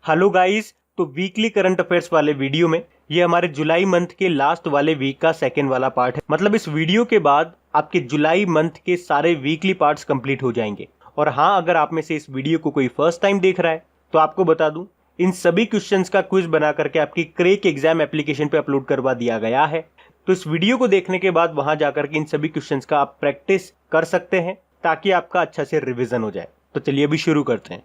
Hello guys, तो weekly current affairs वाले video में ये हमारे जुलाई मंथ के लास्ट वाले वीक का सेकेंड वाला पार्ट है। मतलब इस वीडियो के बाद आपके जुलाई मंथ के सारे वीकली पार्ट्स कंप्लीट हो जाएंगे। और हाँ, अगर आप में से इस वीडियो को कोई फर्स्ट टाइम देख रहा है तो आपको बता दूं, इन सभी क्वेश्चंस का क्विज बना करके आपकी क्रेक एग्जाम एप्लीकेशन पे अपलोड करवा दिया गया है। तो इस वीडियो को देखने के बाद वहां जाकर के इन सभी क्वेश्चंस का आप प्रैक्टिस कर सकते हैं ताकि आपका अच्छा से रिविजन हो जाए। तो चलिए अभी शुरू करते हैं।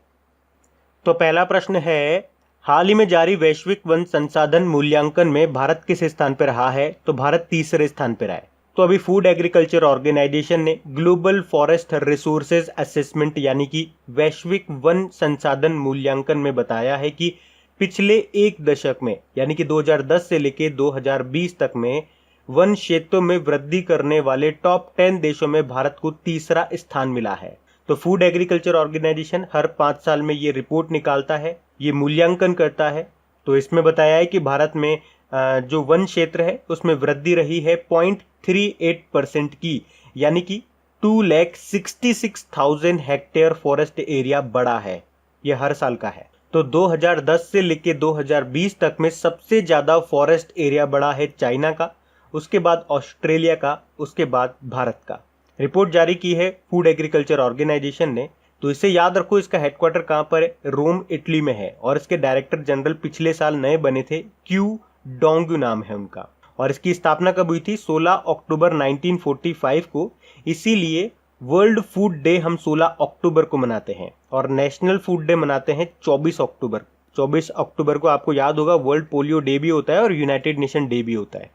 तो पहला प्रश्न है, हाल ही में जारी वैश्विक वन संसाधन मूल्यांकन में भारत किस स्थान पर रहा है? तो भारत तीसरे स्थान पर आए। तो अभी फूड एग्रीकल्चर ऑर्गेनाइजेशन ने ग्लोबल फॉरेस्ट रिसोर्सेज असेसमेंट यानी कि वैश्विक वन संसाधन मूल्यांकन में बताया है कि पिछले एक दशक में यानी कि 2010 से लेकर 2020 तक में वन क्षेत्रों में वृद्धि करने वाले टॉप 10 देशों में भारत को तीसरा स्थान मिला है। तो फूड एग्रीकल्चर ऑर्गेनाइजेशन हर 5 साल में ये रिपोर्ट निकालता है, ये मूल्यांकन करता है। तो इसमें बताया है कि भारत में जो वन क्षेत्र है उसमें वृद्धि रही है 0.38% की, यानी कि 2,66,000 हेक्टेयर फॉरेस्ट एरिया बढ़ा है। यह हर साल का है। तो 2010 से लेकर 2020 तक में सबसे ज्यादा फॉरेस्ट एरिया बढ़ा है चाइना का, उसके बाद ऑस्ट्रेलिया का, उसके बाद भारत का। रिपोर्ट जारी की है फूड एग्रीकल्चर ऑर्गेनाइजेशन ने। तो इसे याद रखो, इसका हेडक्वार्टर कहां पर है? रोम, इटली में है। और इसके डायरेक्टर जनरल पिछले साल नए बने थे, क्यू डोंगू नाम है उनका। और इसकी स्थापना कब हुई थी? 16 अक्टूबर 1945 को। इसीलिए वर्ल्ड फूड डे हम 16 अक्टूबर को मनाते हैं और नेशनल फूड डे मनाते हैं 24 अक्टूबर। 24 अक्टूबर को आपको याद होगा वर्ल्ड पोलियो डे भी होता है और यूनाइटेड नेशन डे भी होता है।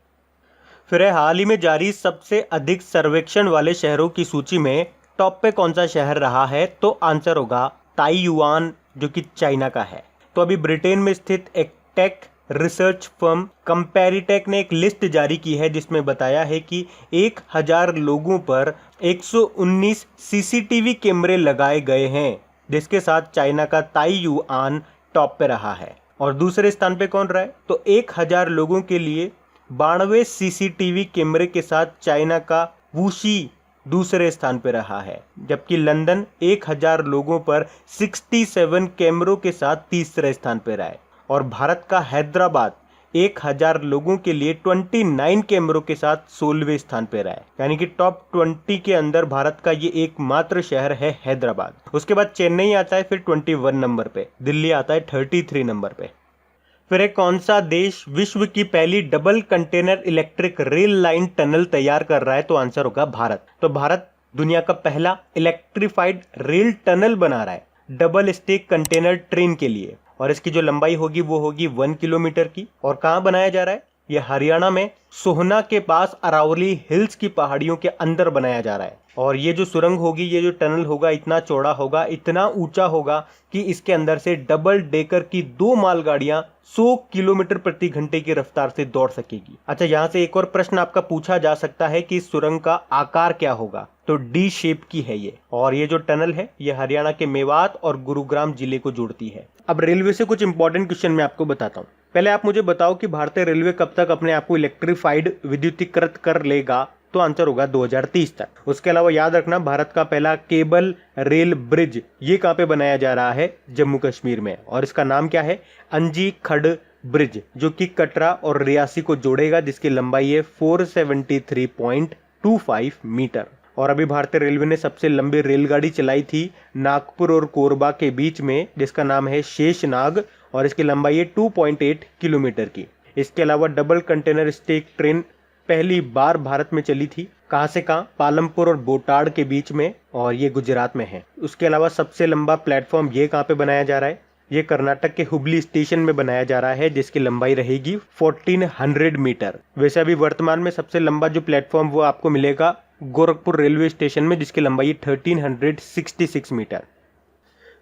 फिर है, हाल ही में जारी सबसे अधिक सर्वेक्षण वाले शहरों की सूची में टॉप पे कौन सा शहर रहा है? तो आंसर होगा ताइयुआन, जो कि चाइना का है। तो अभी ब्रिटेन में स्थित एक टेक रिसर्च फर्म कंपैरिटेक ने एक लिस्ट जारी की है जिसमें बताया है कि 1000 लोगों पर 119 सीसीटीवी कैमरे लगाए गए हैं, जिसके साथ चाइना का ताइयुआन टॉप पे रहा है। और दूसरे स्थान पे कौन रहा है? तो 1000 लोगों के लिए 92 सीसीटीवी कैमरे के साथ चाइना का वुशी दूसरे स्थान पर रहा है, जबकि लंदन 1000 लोगों पर 67 कैमरों के साथ तीसरे स्थान पर रहा है। और भारत का हैदराबाद 1000 लोगों के लिए 29 कैमरों के साथ 16वें स्थान पर रहा है। यानी कि टॉप 20 के अंदर भारत का ये एकमात्र शहर है हैदराबाद। उसके बाद चेन्नई आता है फिर 21 नंबर पे, दिल्ली आता है 33 नंबर पे। फिर एक कौन सा देश विश्व की पहली double container electric rail line tunnel तैयार कर रहा है? तो आंसर होगा भारत। तो भारत दुनिया का पहला इलेक्ट्रिफाइड रेल टनल बना रहा है डबल स्टेक कंटेनर ट्रेन के लिए। और इसकी जो लंबाई होगी वो होगी 1 किलोमीटर की। और कहाँ बनाया जा रहा है? यह हरियाणा में सोहना के पास अरावली हिल्स की पहाड़ियों के अंदर बनाया जा रहा है। और ये जो सुरंग होगी, ये जो टनल होगा, इतना चौड़ा होगा, इतना ऊंचा होगा कि इसके अंदर से डबल डेकर की 2 मालगाड़ियां 100 किलोमीटर प्रति घंटे की रफ्तार से दौड़ सकेगी। अच्छा, यहाँ से एक और प्रश्न आपका पूछा जा सकता है कि इस सुरंग का आकार क्या होगा? तो डी शेप की है ये। और ये जो टनल है ये हरियाणा के मेवात और गुरुग्राम जिले को जोड़ती है। अब रेलवे से कुछ इंपॉर्टेंट क्वेश्चन मैं आपको बताता हूँ। पहले आप मुझे बताओ कि भारतीय रेलवे कब तक अपने आप को इलेक्ट्रीफाइड विद्युतीकृत कर लेगा? तो आंसर होगा 2030 तक। उसके अलावा याद रखना, भारत का पहला केबल रेल ब्रिज ये कहाँ पे बनाया जा रहा है? जम्मू कश्मीर में। और इसका नाम क्या है? अंजी खड़ ब्रिज, जो कि कटरा और रियासी को जोड़ेगा, जिसकी लंबाई है 473.25 मीटर। और अभी भारतीय रेलवे ने सबसे लंबी रेलगाड़ी चलाई थी नागपुर और कोरबा के बीच में, जिसका नाम है शेषनाग, और इसकी लंबाई है 2.8 किलोमीटर की। इसके अलावा डबल कंटेनर स्टेक ट्रेन पहली बार भारत में चली थी। कहां से कहां? पालमपुर और बोटाड के बीच में, और ये गुजरात में है। उसके अलावा सबसे लंबा प्लेटफॉर्म ये कहां पे बनाया जा रहा है? ये कर्नाटक के हुबली स्टेशन में बनाया जा रहा है, जिसकी लंबाई रहेगी 1400 मीटर। वैसे अभी वर्तमान में सबसे लंबा जो प्लेटफॉर्म वो आपको मिलेगा गोरखपुर रेलवे स्टेशन में, जिसकी लंबाई 1366 मीटर।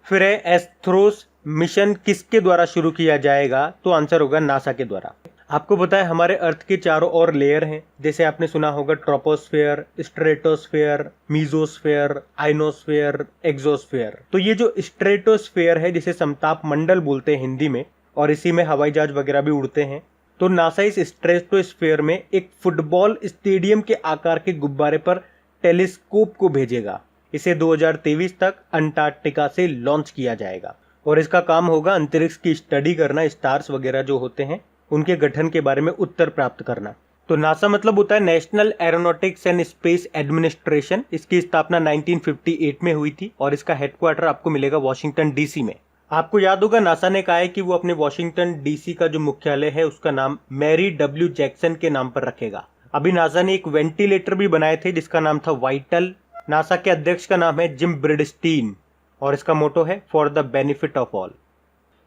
फिर है, एस्ट्रोस मिशन किसके द्वारा शुरू किया जाएगा? तो आंसर होगा नासा के द्वारा। आपको पता है हमारे अर्थ के चारों ओर लेयर हैं, जैसे आपने सुना होगा troposphere, stratosphere, mesosphere, ionosphere, exosphere. तो ये जो स्ट्रेटोस्फेयर है, जिसे समताप मंडल बोलते हैं हिंदी में, और इसी में हवाई जहाज वगैरह भी उड़ते हैं। तो नासा इस स्ट्रेटोस्फेयर में एक फुटबॉल स्टेडियम के आकार के गुब्बारे पर टेलीस्कोप को भेजेगा। इसे 2023 तक अंटार्कटिका से लॉन्च किया जाएगा। और इसका काम होगा अंतरिक्ष की स्टडी करना, स्टार्स वगैरह जो होते हैं उनके गठन के बारे में उत्तर प्राप्त करना। तो नासा मतलब होता है national aeronautics and space administration. इसकी स्थापना 1958 में हुई थी और इसका हेडक्वार्टर आपको मिलेगा वॉशिंगटन डीसी में। आपको याद होगा नासा ने कहा है कि वो अपने वॉशिंगटन डीसी का जो मुख्यालय है उसका नाम मैरी डब्ल्यू जैक्सन के नाम पर रखेगा। अभी नासा ने एक वेंटिलेटर भी बनाए थे जिसका नाम था वाइटल। नासा के अध्यक्ष का नाम है जिम ब्रिडस्टीन और इसका मोटो है for the benefit of all.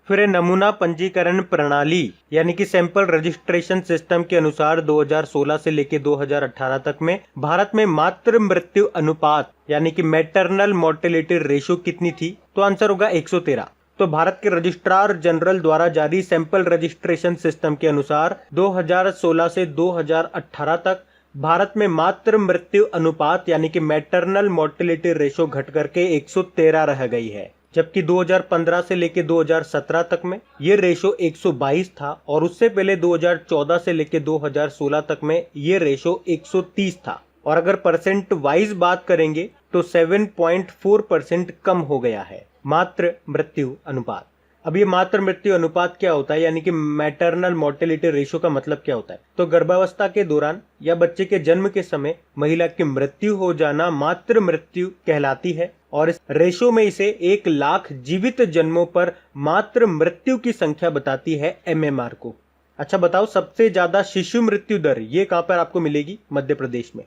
फिर नमूना पंजीकरण प्रणाली यानी कि सैंपल रजिस्ट्रेशन सिस्टम के अनुसार 2016 से लेकर 2018 तक में भारत में मातृ मृत्यु अनुपात यानी कि मैटरनल मोर्टेलिटी रेशो कितनी थी? तो आंसर होगा 113। तो भारत के रजिस्ट्रार जनरल द्वारा जारी सैंपल रजिस्ट्रेशन सिस्टम के अनुसार 2016 से 2018 तक भारत में मातृ मृत्यु अनुपात यानी कि मैटरनल मोर्टेलिटी रेशो घट करके 113 रह गई है, जबकि 2015 से लेकर 2017 तक में ये रेशो 122 था और उससे पहले 2014 से लेकर 2016 तक में ये रेशो 130 था। और अगर परसेंट वाइज बात करेंगे तो 7.4% कम हो गया है मातृ मृत्यु अनुपात। अब ये मातृ मृत्यु अनुपात क्या होता है यानी कि मैटरनल मोर्टेलिटी रेशो का मतलब क्या होता है? तो गर्भावस्था के दौरान या बच्चे के जन्म के समय महिला की मृत्यु हो जाना मातृ मृत्यु कहलाती है और इस रेशो में इसे 1 लाख जीवित जन्मों पर मातृ मृत्यु की संख्या बताती है MMR को। अच्छा बताओ, सबसे ज्यादा शिशु मृत्यु दर ये कहां पर आपको मिलेगी? मध्य प्रदेश में।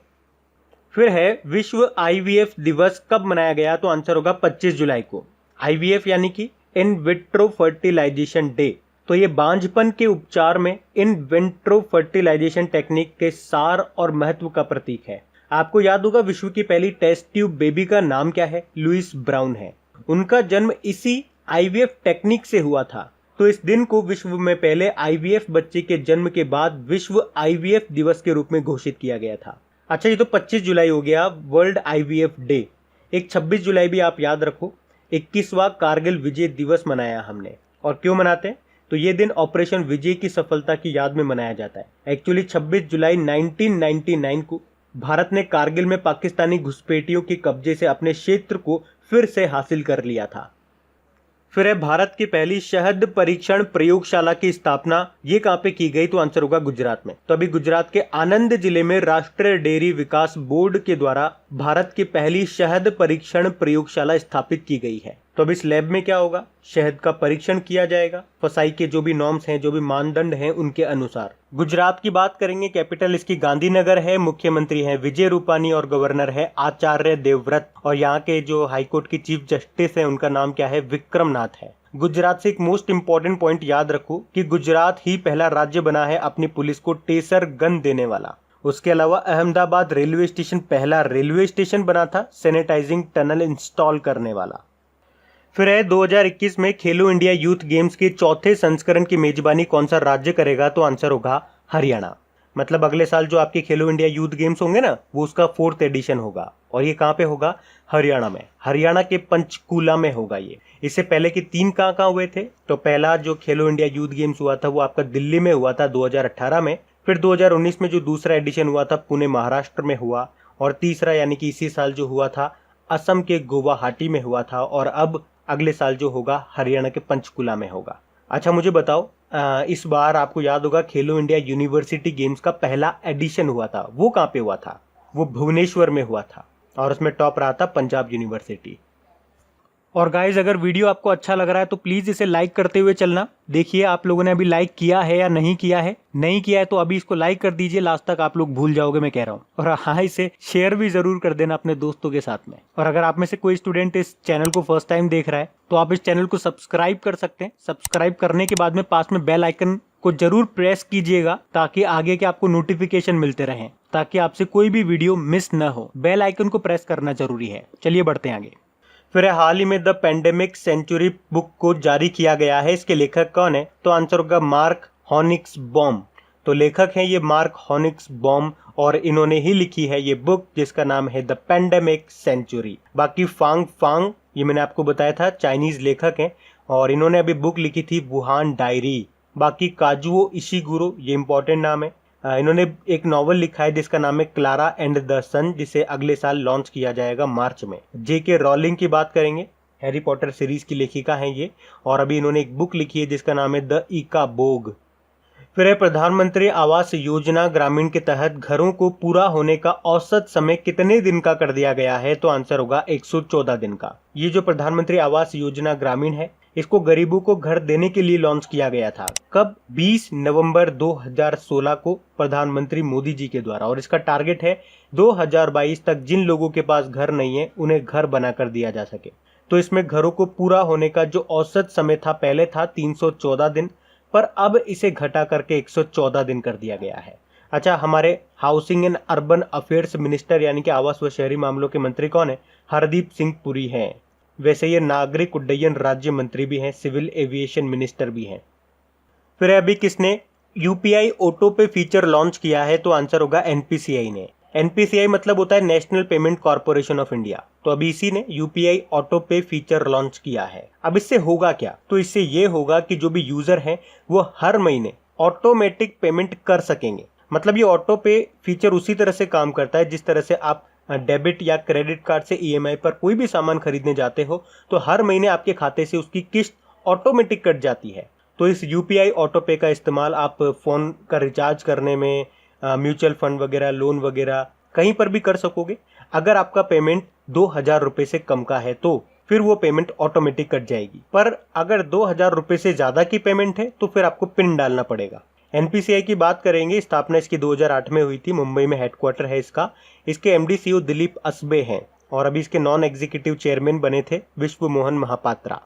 फिर है विश्व IVF दिवस कब मनाया गया? तो आंसर होगा 25 जुलाई को। IVF यानी कि इन विट्रो फर्टिलाइजेशन डे। तो ये बांझपन के उपचार में इन विट्रो फर्टिलाइजेशन टेक्निक के सार और महत्व का प्रतीक है। आपको याद होगा विश्व की पहली टेस्ट ट्यूब बेबी का नाम क्या है? लुइस ब्राउन है। उनका जन्म इसी IVF टेक्निक से हुआ था। तो इस दिन को विश्व में पहले IVF बच्चे के जन्म के बाद विश्व IVF दिवस के रूप में घोषित किया गया था। अच्छा, ये तो 25 जुलाई हो गया वर्ल्ड IVF डे। एक 26 जुलाई भी आप याद रखो, 21वां कारगिल विजय दिवस मनाया हमने। और क्यों मनाते हैं? तो ये दिन ऑपरेशन विजय की सफलता की याद में मनाया जाता है। एक्चुअली 26 जुलाई 1999 को भारत ने कारगिल में पाकिस्तानी घुसपैठियों के कब्जे से अपने क्षेत्र को फिर से हासिल कर लिया था। फिर है भारत की पहली शहद परीक्षण प्रयोगशाला की स्थापना ये कहां पे की गई? तो आंसर होगा गुजरात में। तो अभी गुजरात के आनंद जिले में राष्ट्रीय डेयरी विकास बोर्ड के द्वारा भारत की पहली शहद परीक्षण प्रयोगशाला स्थापित की गई है। तो अब इस लैब में क्या होगा? शहद का परीक्षण किया जाएगा फसाई के जो भी नॉर्म्स हैं, जो भी मानदंड हैं उनके अनुसार। गुजरात की बात करेंगे, कैपिटल इसकी गांधीनगर है, मुख्यमंत्री है विजय रूपानी और गवर्नर है आचार्य देवव्रत। और यहाँ के जो हाईकोर्ट की चीफ जस्टिस है उनका नाम क्या है? विक्रम नाथ है। गुजरात से एक मोस्ट इंपॉर्टेंट पॉइंट याद रखो कि गुजरात ही पहला राज्य बना है अपनी पुलिस को टेसर गन देने वाला। उसके अलावा अहमदाबाद रेलवे स्टेशन पहला रेलवे स्टेशन बना था सैनिटाइजिंग टनल इंस्टॉल करने वाला। फिर है 2021 में खेलो इंडिया यूथ गेम्स के चौथे संस्करण की मेजबानी कौन सा राज्य करेगा? तो आंसर होगा हरियाणा। मतलब अगले साल जो आपके खेलो इंडिया यूथ गेम्स होंगे ना, वो उसका 4th एडिशन होगा और ये कहाँ पे होगा? हरियाणा में। हरियाणा के पंचकूला में होगा ये। इससे पहले के 3 कहाँ हुए थे? तो पहला जो खेलो इंडिया यूथ गेम्स हुआ था वो आपका दिल्ली में हुआ था 2018 में। फिर 2019 में जो दूसरा एडिशन हुआ था पुणे महाराष्ट्र में हुआ और तीसरा यानी कि इसी साल जो हुआ था असम के गुवाहाटी में हुआ था और अब अगले साल जो होगा हरियाणा के पंचकुला में होगा। अच्छा मुझे बताओ, इस बार आपको याद होगा खेलो इंडिया यूनिवर्सिटी गेम्स का पहला एडिशन हुआ था, वो कहाँ पे हुआ था? वो भुवनेश्वर में हुआ था और उसमें टॉप रहा था पंजाब यूनिवर्सिटी। और गाइज अगर वीडियो आपको अच्छा लग रहा है तो प्लीज इसे लाइक करते हुए चलना। देखिए आप लोगों ने अभी लाइक किया है या नहीं किया है। नहीं किया है तो अभी इसको लाइक कर दीजिए, लास्ट तक आप लोग भूल जाओगे मैं कह रहा हूँ। और हाँ, इसे शेयर भी जरूर कर देना अपने दोस्तों के साथ में। और अगर आप में से कोई स्टूडेंट इस चैनल को फर्स्ट टाइम देख रहा है तो आप इस चैनल को सब्सक्राइब कर सकते हैं। सब्सक्राइब करने के बाद में पास में बेल आइकन को जरूर प्रेस कीजिएगा ताकि आगे के आपको नोटिफिकेशन मिलते रहें, ताकि आपसे कोई भी वीडियो मिस न हो। बेल आइकन को प्रेस करना जरूरी है। चलिए बढ़ते हैं आगे। फिर हाल ही में द पेंडेमिक सेंचुरी बुक को जारी किया गया है। इसके लेखक कौन है? तो आंसर होगा मार्क हॉनिक्सबॉम। तो लेखक हैं ये मार्क हॉनिक्सबॉम और इन्होंने ही लिखी है ये बुक जिसका नाम है द पेंडेमिक सेंचुरी। बाकी फांग फांग ये मैंने आपको बताया था चाइनीज लेखक हैं और इन्होंने अभी बुक लिखी थी वुहान डायरी। बाकी काजुओ इशिगुरो ये इंपॉर्टेंट नाम है। इन्होंने एक नॉवल लिखा है जिसका नाम है क्लारा एंड द सन, जिसे अगले साल लॉन्च किया जाएगा मार्च में। जेके रॉलिंग की बात करेंगे हैरी पॉटर सीरीज की लेखिका हैं ये, और अभी इन्होंने एक बुक लिखी है जिसका नाम है द इकाबोग। फिर है प्रधानमंत्री आवास योजना ग्रामीण के तहत घरों को पूरा होने का औसत समय कितने दिन का कर दिया गया है? तो आंसर होगा 114 दिन का। ये जो प्रधानमंत्री आवास योजना ग्रामीण है, इसको गरीबों को घर देने के लिए लॉन्च किया गया था। कब? 20 नवंबर 2016 को प्रधानमंत्री मोदी जी के द्वारा, और इसका टारगेट है 2022 तक जिन लोगों के पास घर नहीं है उन्हें घर बनाकर दिया जा सके। तो इसमें घरों को पूरा होने का जो औसत समय था पहले था 314 दिन, पर अब इसे घटा करके 114 दिन कर दिया गया है। अच्छा, हमारे housing and urban affairs minister यानी कि आवास व शहरी मामलों के मंत्री कौन है? हरदीप सिंह पुरी हैं। वैसे ये नागरिक उड्डयन राज्य मंत्री भी हैं, सिविल एविएशन मिनिस्टर भी हैं। फिर अभी किसने UPI auto pay feature launch किया है? तो आंसर होगा एनपीसीआई ने। एनपीसीआई मतलब होता है national payment corporation of India. तो अभी इसी ने UPI auto pay feature launch किया है। अब इससे होगा क्या? तो इससे ये होगा कि जो भी यूजर हैं वो हर महीने ऑटोमेटिक पेमेंट कर सकेंगे। मतलब ये ऑटो पे फीचर उसी तरह से काम करता है जिस तरह से आप डेबिट या क्रेडिट कार्ड से ईएमआई पर कोई भी सामान खरीदने जाते हो तो हर महीने आपके खाते से उसकी किस्त ऑटोमेटिक कट जाती है। तो इस यूपीआई ऑटो पे का इस्तेमाल आप फोन का रिचार्ज करने में, म्यूचुअल फंड वगैरह, लोन वगैरह कहीं पर भी कर सकोगे। अगर आपका पेमेंट 2000 रुपए से कम का है तो फिर वो पेमेंट ऑटोमेटिक कट जाएगी, पर अगर 2000 रुपए से ज्यादा की पेमेंट है तो फिर आपको पिन डालना पड़ेगा। एनपीसीआई की बात करेंगे, स्थापना इसकी 2008 में हुई थी, मुंबई में हेडक्वार्टर है इसका। इसके एमडी सीईओ दिलीप असबे हैं, और अभी इसके नॉन एग्जीक्यूटिव चेयरमैन बने थे विश्व मोहन महापात्रा।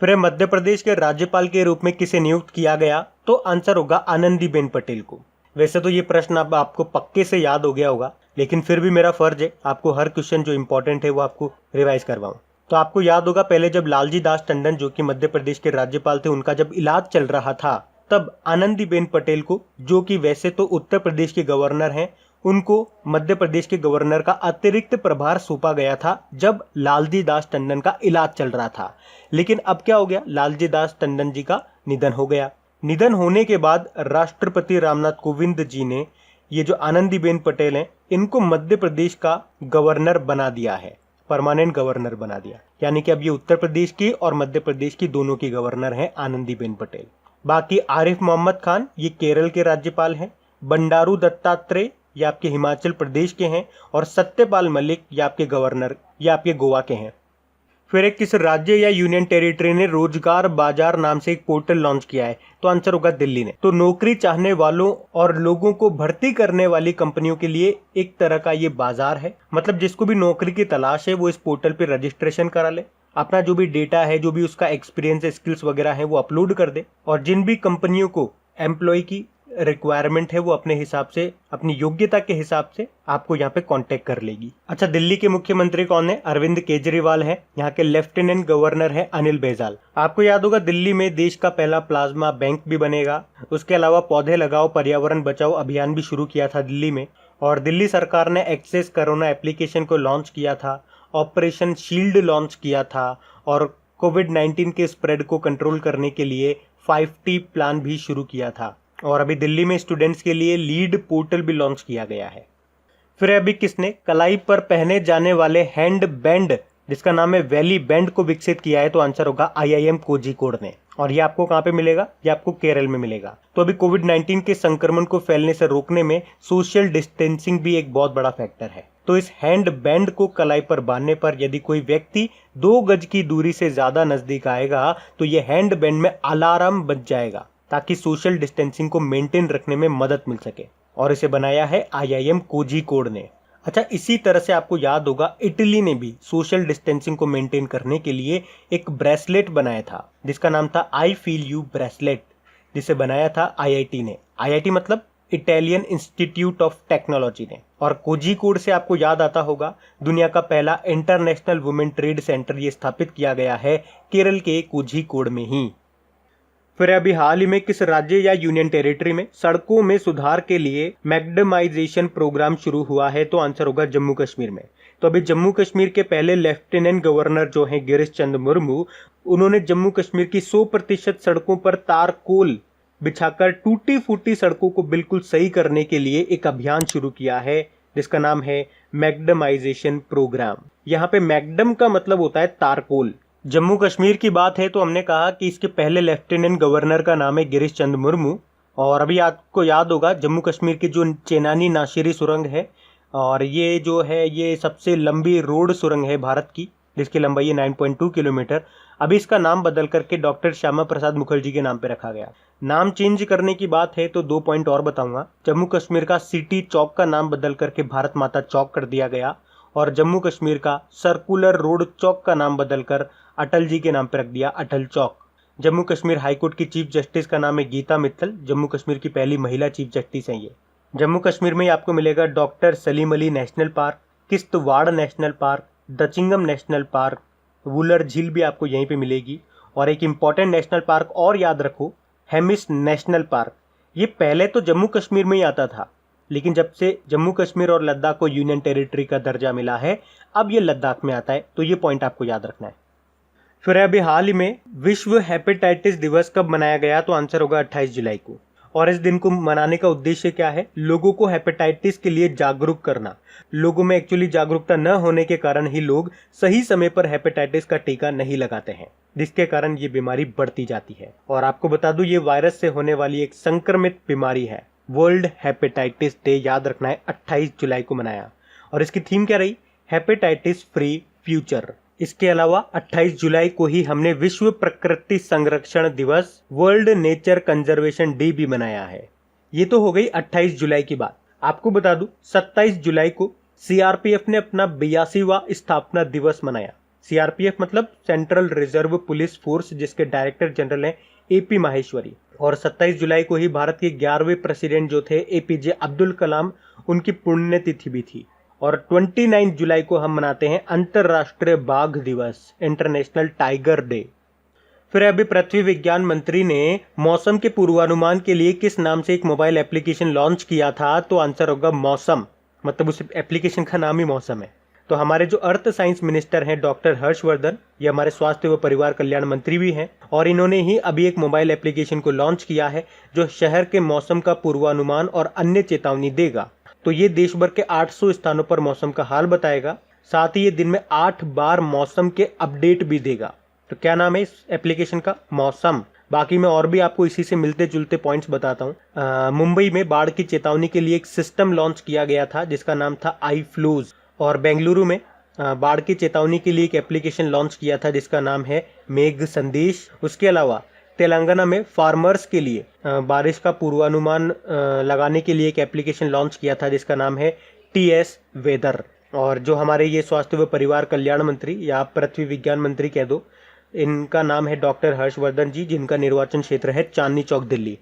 फिर मध्य प्रदेश के राज्यपाल के रूप में किसे नियुक्त किया गया? तो आंसर होगा आनंदीबेन पटेल को। वैसे तो ये प्रश्न अब आपको पक्के से याद हो गया होगा, लेकिन फिर भी मेरा फर्ज है आपको हर क्वेश्चन जो इंपॉर्टेंट है वो आपको रिवाइज करवाऊं। तो आपको याद होगा पहले जब लालजी दास टंडन जो कि मध्य प्रदेश के राज्यपाल थे, उनका जब इलाज चल रहा था, तब आनंदीबेन पटेल को, जो कि वैसे तो उत्तर प्रदेश के गवर्नर हैं, उनको मध्य प्रदेश के गवर्नर का अतिरिक्त प्रभार सौंपा गया था जब लालजी दास टंडन का इलाज चल रहा था। लेकिन अब क्या हो गया? लालजी दास टंडन जी का निधन हो गया। निधन होने के बाद राष्ट्रपति रामनाथ कोविंद जी ने ये जो आनंदीबेन पटेल हैं, इनको मध्य प्रदेश का गवर्नर बना दिया है, परमानेंट गवर्नर बना दिया। यानी कि अब ये उत्तर प्रदेश की और मध्य प्रदेश की दोनों की गवर्नर हैं आनंदीबेन पटेल। बाकी आरिफ मोहम्मद खान ये केरल के राज्यपाल हैं, बंडारू दत्तात्रेय ये आपके हिमाचल प्रदेश के हैं, और सत्यपाल मलिक ये आपके गवर्नर, ये आपके गोवा के हैं। फिर एक किस राज्य या यूनियन टेरिटरी ने रोजगार बाजार नाम से एक पोर्टल लॉन्च किया है? तो आंसर होगा दिल्ली ने। तो नौकरी चाहने वालों और लोगों को भर्ती करने वाली कंपनियों के लिए एक तरह का ये बाजार है। मतलब जिसको भी नौकरी की तलाश है वो इस पोर्टल पे रजिस्ट्रेशन करा ले, अपना जो भी डेटा है, जो भी उसका एक्सपीरियंस, स्किल्स वगैरह है वो अपलोड कर दे, और जिन भी कंपनियों को एम्प्लॉय की रिक्वायरमेंट है वो अपने हिसाब से, अपनी योग्यता के हिसाब से आपको यहाँ पे कांटेक्ट कर लेगी। अच्छा, दिल्ली के मुख्यमंत्री कौन है? अरविंद केजरीवाल है। यहाँ के लेफ्टिनेंट गवर्नर है अनिल बैजल। आपको याद होगा दिल्ली में देश का पहला प्लाज्मा बैंक भी बनेगा। उसके अलावा पौधे लगाओ पर्यावरण बचाओ अभियान भी शुरू किया था दिल्ली में, और दिल्ली सरकार ने एक्सेस कोरोना एप्लीकेशन को लॉन्च किया था, ऑपरेशन शील्ड लॉन्च किया था, और कोविड-19 के स्प्रेड को कंट्रोल करने के लिए 5T प्लान भी शुरू किया था। और अभी दिल्ली में स्टूडेंट्स के लिए लीड पोर्टल भी लॉन्च किया गया है। फिर अभी किसने कलाई पर पहने जाने वाले हैंड बैंड जिसका नाम है वैली बैंड को विकसित किया है? तो आंसर होगा IIM कोझिकोड ने। और ये आपको कहाँ पे मिलेगा? ये आपको केरल में मिलेगा। तो अभी कोविड-19 के संक्रमण को फैलने से रोकने में सोशल डिस्टेंसिंग भी एक बहुत बड़ा फैक्टर है। तो इस हैंड बैंड को कलाई पर बांधने पर यदि कोई व्यक्ति 2 गज की दूरी से ज्यादा नजदीक आएगा तो ये हैंड बैंड में अलार्म बज जाएगा, ताकि सोशल डिस्टेंसिंग को मेंटेन रखने में मदद मिल सके। और इसे बनाया है IIM कोझिकोड ने। अच्छा, इसी तरह से आपको याद होगा इटली ने भी सोशल डिस्टेंसिंग को मेंटेन करने के लिए एक ब्रेसलेट बनाया था जिसका नाम था आई फील यू ब्रेसलेट, जिसे बनाया था IIT ने। IIT मतलब इटालियन इंस्टीट्यूट ऑफ टेक्नोलॉजी ने। और कोझिकोड से आपको याद आता होगा दुनिया का पहला इंटरनेशनल वुमेन ट्रेड सेंटर ये स्थापित किया गया है केरल के कोझिकोड में ही। फिर अभी हाल ही में किस राज्य या यूनियन टेरिटरी में सड़कों में सुधार के लिए मैक्डमाइजेशन प्रोग्राम शुरू हुआ है? तो आंसर होगा जम्मू कश्मीर में। तो अभी जम्मू कश्मीर के पहले लेफ्टिनेंट गवर्नर जो हैं गिरीश चंद्र मुर्मू, उन्होंने जम्मू कश्मीर की 100% सड़कों पर तारकोल बिछाकर टूटी फूटी सड़कों को बिल्कुल सही करने के लिए एक अभियान शुरू किया है जिसका नाम है मैग्डमाइजेशन प्रोग्राम। यहाँ पे मैग्डम का मतलब होता है तारकोल। जम्मू कश्मीर की बात है तो हमने कहा कि इसके पहले लेफ्टिनेंट गवर्नर का नाम है गिरीश चंद्र मुर्मू। और अभी आपको याद होगा जम्मू कश्मीर की जो चेनानी नाशिरी सुरंग है, और ये जो है ये सबसे लंबी रोड सुरंग है भारत की, जिसकी लंबाई है 9.2 किलोमीटर। अभी इसका नाम बदल करके डॉक्टर श्यामा प्रसाद मुखर्जी के नाम पे रखा गया। नाम चेंज करने की बात है तो 2 पॉइंट और बताऊंगा। जम्मू कश्मीर का सिटी चौक का नाम बदल करके भारत माता चौक कर दिया गया, और जम्मू कश्मीर का सर्कुलर रोड चौक का नाम बदलकर अटल जी के नाम पर रख दिया, अटल चौक। जम्मू कश्मीर हाईकोर्ट की चीफ जस्टिस का नाम है गीता मित्तल। जम्मू कश्मीर की पहली महिला चीफ जस्टिस हैं ये। जम्मू कश्मीर में आपको मिलेगा doctor Salim Ali national park, Kishtwar national park, Dachigam national park, Wular झील भी आपको यहीं पे मिलेगी। और एक इम्पॉर्टेंट नेशनल पार्क और याद रखो, हेमिस नेशनल पार्क। ये पहले तो जम्मू कश्मीर में ही आता था, लेकिन जब से जम्मू कश्मीर और लद्दाख को यूनियन टेरिटरी का दर्जा मिला है, अब ये लद्दाख में आता है। तो ये पॉइंट आपको याद रखना है। फिर अभी हाल ही में विश्व हेपेटाइटिस दिवस कब मनाया गया, तो आंसर होगा 28 जुलाई को। और इस दिन को मनाने का उद्देश्य क्या है? लोगों को हेपेटाइटिस के लिए जागरूक करना। लोगों में एक्चुअली जागरूकता न होने के कारण ही लोग सही समय पर हेपेटाइटिस का टीका नहीं लगाते हैं, जिसके कारण ये बीमारी बढ़ती जाती है। और आपको बता दूं ये वायरस से होने वाली एक संक्रमित बीमारी है। वर्ल्ड हेपेटाइटिस डे याद रखना है 28 जुलाई को मनाया। और इसकी थीम क्या रही? Hepatitis free future. इसके अलावा 28 जुलाई को ही हमने विश्व प्रकृति संरक्षण दिवस, वर्ल्ड नेचर कंजर्वेशन डे भी मनाया है। ये तो हो गई 28 जुलाई की बात। आपको बता दूं 27 जुलाई को सीआरपीएफ ने अपना 82वां स्थापना दिवस मनाया। सीआरपीएफ मतलब सेंट्रल रिजर्व पुलिस फोर्स, जिसके डायरेक्टर जनरल हैं एपी माहेश्वरी। और 27 जुलाई को ही भारत के 11वें प्रेसिडेंट जो थे एपीजे अब्दुल कलाम, उनकी पुण्यतिथि भी थी। और 29 जुलाई को हम मनाते हैं अंतरराष्ट्रीय बाघ दिवस, इंटरनेशनल टाइगर डे। फिर अभी पृथ्वी विज्ञान मंत्री ने मौसम के पूर्वानुमान के लिए किस नाम से एक मोबाइल एप्लीकेशन लॉन्च किया था, तो आंसर होगा मौसम। मतलब उस एप्लीकेशन का नाम ही मौसम है। तो हमारे जो अर्थ साइंस मिनिस्टर हैं डॉक्टर हर्षवर्धन, ये हमारे स्वास्थ्य व परिवार कल्याण मंत्री भी हैं, और इन्होंने ही अभी एक मोबाइल एप्लीकेशन को लॉन्च किया है जो शहर के मौसम का पूर्वानुमान और अन्य चेतावनी देगा। तो ये देश भर के 800 स्थानों पर मौसम का हाल बताएगा। साथ ही ये दिन में 8 बार मौसम के अपडेट भी देगा। तो क्या नाम है इस एप्लीकेशन का? मौसम। बाकी मैं और भी आपको इसी से मिलते जुलते पॉइंट्स बताता हूँ। मुंबई में बाढ़ की चेतावनी के लिए एक सिस्टम लॉन्च किया गया था जिसका नाम था आई फ्लूज। और बेंगलुरु में बाढ़ की चेतावनी के लिए एक एप्लीकेशन लॉन्च किया था जिसका नाम है मेघ संदेश। उसके अलावा तेलंगाना में फार्मर्स के लिए बारिश का पूर्वानुमान लगाने के लिए एक एप्लीकेशन लॉन्च किया था जिसका नाम है टीएस वेदर। और जो हमारे ये स्वास्थ्य व परिवार कल्याण मंत्री या पृथ्वी विज्ञान मंत्री कह दो, इनका नाम है डॉक्टर हर्षवर्धन जी, जिनका निर्वाचन क्षेत्र है चांदनी चौक दिल्ली।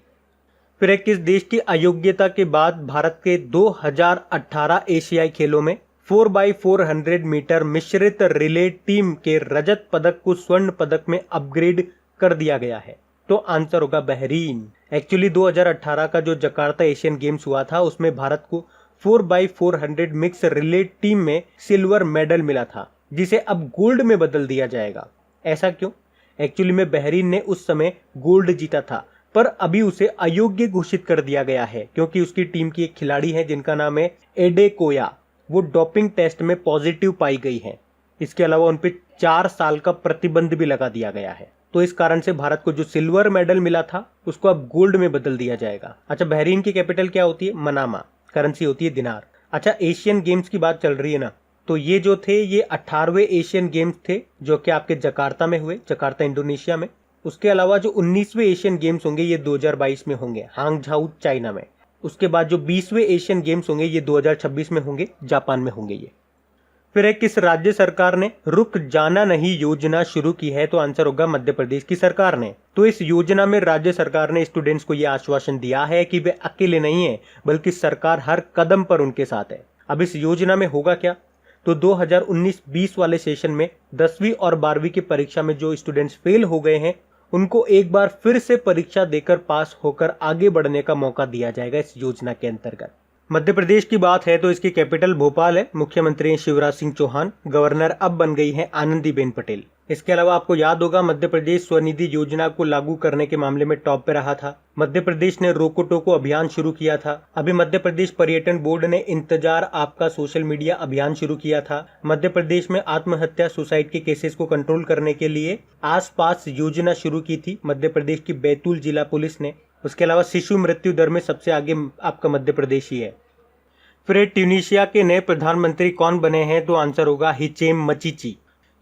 फिर एक किस देश की अयोग्यता के बाद भारत के 2018 एशियाई खेलों में 4x400 मीटर मिश्रित रिले टीम के रजत पदक को स्वर्ण पदक में अपग्रेड कर दिया गया है? तो आंसर होगा बहरीन। एक्चुअली 2018 का जो जकार्ता एशियन गेम्स हुआ था उसमें भारत को 4x400 मिक्स रिले टीम में सिल्वर मेडल मिला था, जिसे अब गोल्ड में बदल दिया जाएगा। ऐसा क्यों? एक्चुअली में बहरीन ने उस समय गोल्ड जीता था, पर अभी उसे अयोग्य घोषित कर दिया गया है क्योंकि उसकी टीम की एक खिलाड़ी है जिनका नाम है एडेकोया। वो डोपिंग टेस्ट में पॉजिटिव पाई गई है। इसके अलावा उन पर 4 साल का प्रतिबंध भी लगा दिया गया है। तो इस कारण से भारत को जो सिल्वर मेडल मिला था उसको अब गोल्ड में बदल दिया जाएगा। अच्छा, बहरीन की कैपिटल क्या होती है? मनामा। करेंसी होती है दिनार। अच्छा, एशियन गेम्स की बात चल रही है ना, तो ये जो थे ये 18वें एशियन गेम्स थे जो कि आपके जकार्ता में हुए, जकार्ता इंडोनेशिया में। उसके अलावा जो 19वें एशियन गेम्स होंगे ये 2022 में होंगे हांगझाऊ चाइना में। उसके बाद जो 20वें एशियन गेम्स होंगे ये 2026 में होंगे, जापान में होंगे ये। फिर एक किस राज्य सरकार ने रुक जाना नहीं योजना शुरू की है? तो आंसर होगा मध्य प्रदेश की सरकार ने। तो इस योजना में राज्य सरकार ने स्टूडेंट्स को यह आश्वासन दिया है कि वे अकेले नहीं है, बल्कि सरकार हर कदम पर उनके साथ है। अब इस योजना में होगा क्या? तो 2019-20 वाले सेशन में 10वीं और 12वीं की परीक्षा में जो स्टूडेंट्स फेल हो गए हैं उनको एक बार फिर से परीक्षा देकर पास होकर आगे बढ़ने का मौका दिया जाएगा इस योजना के अंतर्गत। मध्य प्रदेश की बात है तो इसकी कैपिटल भोपाल है। मुख्यमंत्री हैं शिवराज सिंह चौहान। गवर्नर अब बन गई हैं आनंदीबेन पटेल। इसके अलावा आपको याद होगा मध्य प्रदेश स्वनिधि योजना को लागू करने के मामले में टॉप पे रहा था। मध्य प्रदेश ने रोको टोको अभियान शुरू किया था। अभी मध्य प्रदेश पर्यटन बोर्ड ने इंतजार आपका सोशल मीडिया अभियान शुरू किया था। मध्य प्रदेश में आत्महत्या सुसाइड के केसेस को कंट्रोल करने के लिए आसपास योजना शुरू की थी मध्य प्रदेश की बैतूल जिला पुलिस ने। उसके अलावा शिशु मृत्यु दर में सबसे आगे आपका मध्य प्रदेश ही है। फिर ट्यूनीशिया के नए प्रधानमंत्री कौन बने हैं, तो आंसर होगा हिचेम मचीची।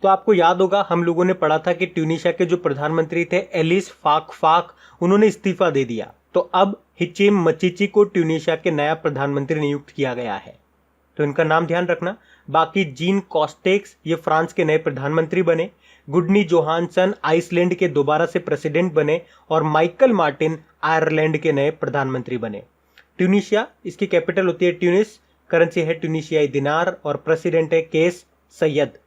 तो आपको याद होगा हम लोगों ने पढ़ा था कि ट्यूनीशिया के जो प्रधानमंत्री थे एलिस फाक उन्होंने इस्तीफा दे दिया। तो अब हिचेम मचीची को ट्यूनीशिया के नया प्रधानमंत्री नियुक्त किया गया है, तो इनका नाम ध्यान रखना। बाकी जीन कॉस्टेक्स ये फ्रांस के नए प्रधानमंत्री बने। गुडनी जोहानसन आइसलैंड के दोबारा से प्रेसिडेंट बने और माइकल मार्टिन आयरलैंड के नए प्रधानमंत्री बने। ट्यूनीशिया, इसकी कैपिटल होती है ट्यूनिस, करेंसी है ट्यूनीशियाई दिनार और प्रेसिडेंट है केस सैयद।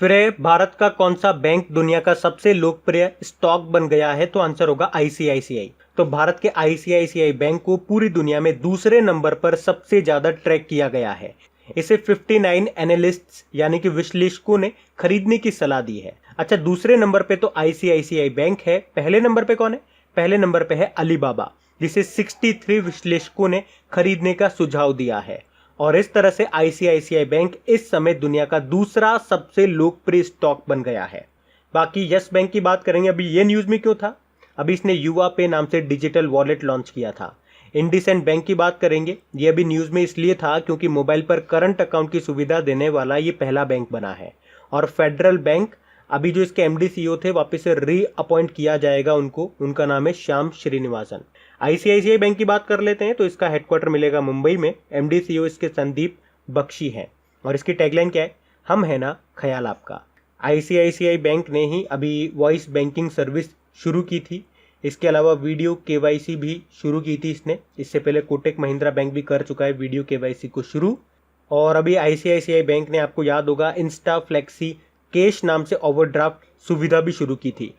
फिर भारत का कौन सा बैंक दुनिया का सबसे लोकप्रिय स्टॉक बन गया है, तो आंसर होगा आईसीआईसीआई। तो भारत के आईसीआईसीआई बैंक को पूरी दुनिया में दूसरे नंबर पर सबसे ज्यादा ट्रैक किया गया है। इसे 59 एनालिस्ट्स यानी कि विश्लेषकों ने खरीदने की सलाह दी है। अच्छा, दूसरे नंबर पे तो आईसीआईसीआई बैंक है, पहले नंबर पे कौन है? पहले नंबर पे है अलीबाबा, जिसे 63 विश्लेषकों ने खरीदने का सुझाव दिया है। और इस तरह से आईसीआईसीआई बैंक इस समय दुनिया का दूसरा सबसे लोकप्रिय स्टॉक बन गया है। बाकी यस बैंक की बात करेंगे, अभी ये न्यूज में क्यों था? अभी इसने युवा पे नाम से डिजिटल वॉलेट लॉन्च किया था। इंडिसेंड बैंक की बात करेंगे, ये अभी न्यूज में इसलिए था क्योंकि मोबाइल पर करंट अकाउंट की सुविधा देने वाला ये पहला बैंक बना है। और फेडरल बैंक, अभी जो इसके एमडी सीईओ थे वापस से री अपॉइंट किया जाएगा उनको, उनका नाम है श्याम श्रीनिवासन। आईसीआईसीआई बैंक की बात कर लेते हैं तो इसका हेडक्वार्टर मिलेगा मुंबई में। एमडी सीईओ इसके संदीप बख्शी हैं और इसकी टैगलाइन क्या है? हम है ना ख्याल आपका। आईसीआईसीआई बैंक ने ही अभी वॉइस बैंकिंग सर्विस शुरू की थी। इसके अलावा वीडियो केवाईसी भी शुरू की थी इसने। इससे पहले कोटक महिंद्रा बैंक भी कर चुका है वीडियो केवाईसी को शुरू। और अभी आईसीआईसीआई बैंक ने, आपको याद होगा, इंस्टा फ्लेक्सी कैश नाम से ओवरड्राफ्ट सुविधा भी शुरू की थी।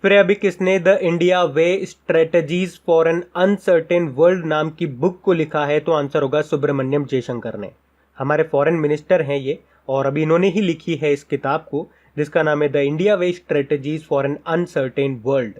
फिर अभी किसने the India way strategies for N uncertain world नाम की बुक को लिखा है, तो आंसर होगा सुब्रमण्यम जयशंकर ने। हमारे फॉरेन मिनिस्टर हैं ये, और अभी इन्होंने ही लिखी है इस किताब को, जिसका नाम है the India way strategies for N uncertain world.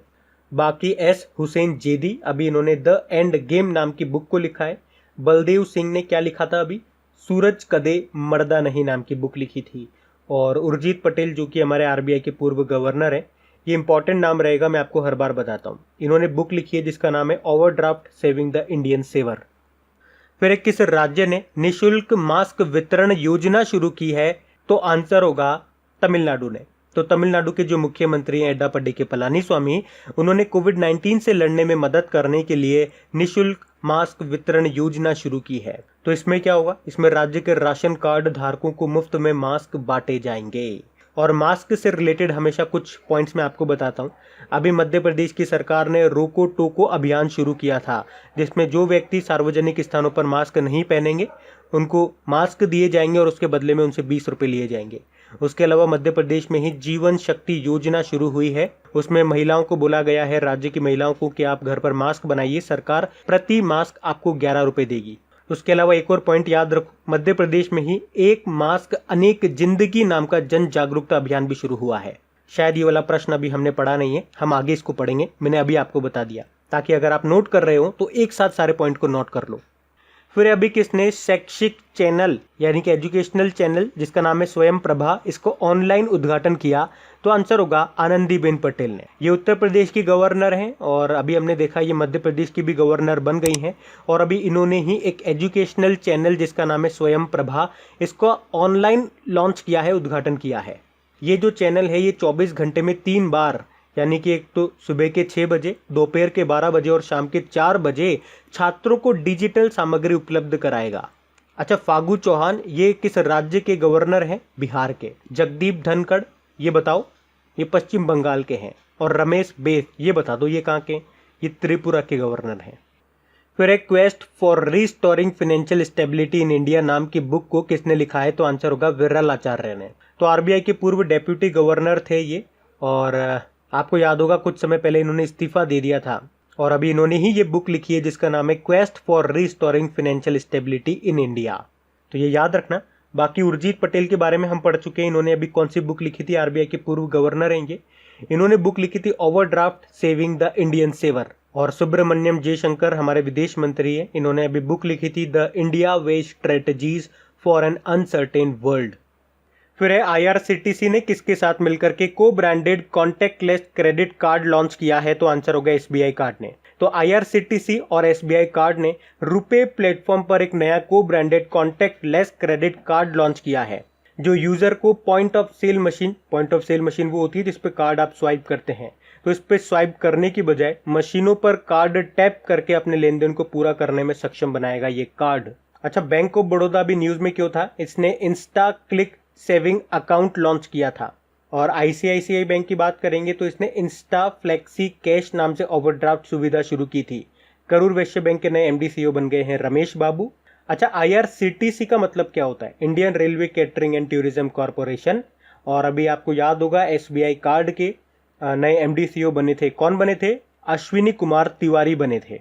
बाकी एस हुसैन जेदी, अभी इन्होंने द एंड गेम नाम की बुक को लिखा है। बलदेव सिंह ने क्या लिखा था? अभी सूरज कदे मर्दा नहीं नाम की बुक लिखी थी। और उर्जित पटेल जो कि हमारे आरबीआई के पूर्व गवर्नर हैं, ये इंपॉर्टेंट नाम रहेगा, मैं आपको हर बार बताता हूँ। इन्होंने बुक लिखी है जिसका नाम है overdraft saving the Indian saver. फिर किस राज्य ने निशुल्क मास्क वितरण योजना शुरू की है, तो आंसर होगा तमिलनाडु ने। तो तमिलनाडु के जो मुख्यमंत्री हैं एड्डापड्डी के पलानीस्वामी, उन्होंने कोविड-19 से लड़ने में मदद करने के लिए निशुल्क मास्क वितरण योजना शुरू की है। तो इसमें क्या होगा? इसमें राज्य के राशन कार्ड धारकों को मुफ्त में मास्क बांटे जाएंगे। और मास्क से रिलेटेड हमेशा कुछ पॉइंट्स मैं आपको बताता हूँ। अभी मध्य प्रदेश की सरकार ने रोको टोको अभियान शुरू किया था, जिसमें जो व्यक्ति सार्वजनिक स्थानों पर मास्क नहीं पहनेंगे उनको मास्क दिए जाएंगे और उसके बदले में उनसे 20 रुपये लिए जाएंगे। उसके अलावा मध्य प्रदेश में ही जीवन शक्ति योजना शुरू हुई है। उसमें महिलाओं को बोला गया है, राज्य की महिलाओं को, कि आप घर पर मास्क बनाइए, सरकार प्रति मास्क आपको 11 रुपये देगी। उसके अलावा एक और पॉइंट याद रखो, मध्य प्रदेश में ही एक मास्क अनेक जिंदगी नाम का जन जागरूकता अभियान भी शुरू हुआ है। शायद ये वाला प्रश्न अभी हमने पढ़ा नहीं है, हम आगे इसको पढ़ेंगे, मैंने अभी आपको बता दिया, ताकि अगर आप नोट कर रहे हो तो एक साथ सारे पॉइंट को नोट कर लो। फिर अभी किसने शैक्षिक चैनल यानी कि एजुकेशनल चैनल जिसका नाम है स्वयं प्रभा, इसको ऑनलाइन उद्घाटन किया, तो आंसर होगा आनंदीबेन पटेल ने। ये उत्तर प्रदेश की गवर्नर हैं और अभी हमने देखा ये मध्य प्रदेश की भी गवर्नर बन गई हैं। और अभी इन्होंने ही एक एजुकेशनल चैनल जिसका नाम है स्वयं प्रभा, इसको ऑनलाइन लॉन्च किया है, उद्घाटन किया है। ये जो चैनल है ये 24 घंटे में 3 बार, यानी कि एक तो सुबह के 6 बजे, दोपहर के 12 बजे और शाम के 4 बजे छात्रों को डिजिटल सामग्री उपलब्ध कराएगा। अच्छा, फागू चौहान ये किस राज्य के गवर्नर हैं? बिहार के। जगदीप धनखड़, ये बताओ, ये पश्चिम बंगाल के हैं। और रमेश बैस, ये बता दो ये कहाँ के? ये त्रिपुरा के गवर्नर हैं। फिर एक quest for restoring financial stability in India नाम की बुक को किसने लिखा है? तो आंसर होगा विरल आचार्य ने। तो आरबीआई के पूर्व डेप्यूटी गवर्नर थे ये, और आपको याद होगा कुछ समय पहले इन्होंने इस्तीफा दे दिया था। और अभी इन्होंने ही ये बुक लिखी है जिसका नाम है quest for restoring financial stability in India. तो ये याद रखना, बाकी उर्जित पटेल के बारे में हम पढ़ चुके हैं। इन्होंने अभी कौन सी बुक लिखी थी, आरबीआई के पूर्व गवर्नर हैं ये। इन्होंने बुक लिखी थी overdraft saving the Indian saver. और सुब्रमण्यम जयशंकर हमारे विदेश मंत्री हैं, इन्होंने अभी बुक लिखी थी the India way strategies for N uncertain world. फिर है आईआरसीटीसी ने किसके साथ मिलकर के को branded contact lens credit card launch किया है, तो आंसर होगा एसबीआई कार्ड ने। तो आईआरसीटीसी और एसबीआई कार्ड ने रुपे प्लेटफॉर्म पर एक नया को branded contact lens credit card launch किया है, जो यूजर को पॉइंट ऑफ सेल मशीन वो होती है जिस पे कार्ड आप स्वाइप करते हैं, तो इस पे स्वाइप करने की बजाय मशीनों पर कार्ड टैप करके अपने लेन देन को पूरा करने में सक्षम बनाएगा ये कार्ड। अच्छा, बैंक ऑफ बड़ौदा भी न्यूज में क्यों था? इसने Insta click saving account launch किया था। और आईसीआईसीआई बैंक की बात करेंगे तो इसने इंस्टा फ्लेक्सी कैश नाम से ओवरड्राफ्ट सुविधा शुरू की थी। करूर वैश्य बैंक के नए एमडी सीईओ बन गए हैं रमेश बाबू। अच्छा, आईआरसीटीसी का मतलब क्या होता है? Indian railway catering and tourism corporation. और अभी आपको याद होगा एसबीआई कार्ड के नए एमडी सीईओ बने थे, कौन बने थे? अश्विनी कुमार तिवारी बने थे।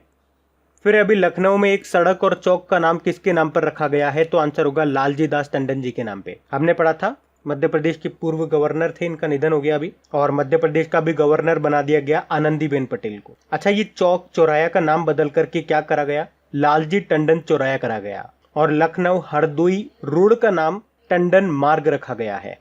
फिर अभी लखनऊ में एक सड़क और चौक का नाम किसके नाम पर रखा गया है, तो आंसर होगा लालजी दास टंडन जी के नाम पे। हमने पढ़ा था मध्य प्रदेश के पूर्व गवर्नर थे, इनका निधन हो गया अभी, और मध्य प्रदेश का भी गवर्नर बना दिया गया आनंदीबेन पटेल को। अच्छा, ये चौक चौराया का नाम बदल करके क्या करा गया? लालजी टंडन चौराया करा गया। और लखनऊ हरदोई रोड का नाम टंडन मार्ग रखा गया है।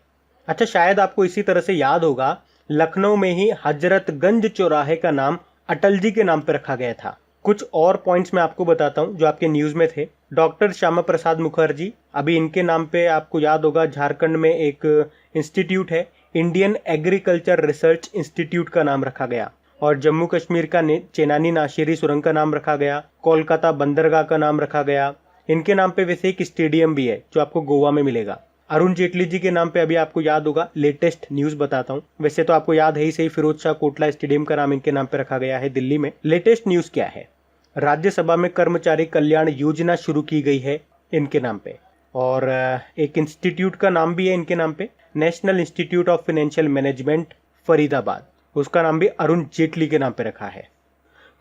अच्छा, शायद आपको इसी तरह से याद होगा लखनऊ में ही हजरतगंज चौराहे का नाम अटल जी के नाम पर रखा गया था। कुछ और पॉइंट्स मैं आपको बताता हूं जो आपके न्यूज में थे। डॉक्टर श्यामा प्रसाद मुखर्जी, अभी इनके नाम पे आपको याद होगा झारखंड में एक इंस्टीट्यूट है, इंडियन एग्रीकल्चर रिसर्च इंस्टीट्यूट का नाम रखा गया। और जम्मू कश्मीर का चेनानी नाशेरी सुरंग का नाम रखा गया। कोलकाता बंदरगाह का नाम रखा गया। इनके नाम पे वैसे एक स्टेडियम भी है जो आपको गोवा में मिलेगा। अरुण जेटली जी के नाम पे अभी आपको याद होगा, लेटेस्ट न्यूज बताता हूँ, वैसे तो आपको याद है ही सही, फिरोज शाह कोटला स्टेडियम का नाम इनके नाम पे रखा गया है दिल्ली में। लेटेस्ट न्यूज क्या है? राज्यसभा में कर्मचारी कल्याण योजना शुरू की गई है इनके नाम पे। और एक इंस्टीट्यूट का नाम भी है इनके नाम पे, national institute of financial management Faridabad, उसका नाम भी अरुण जेटली के नाम पे रखा है।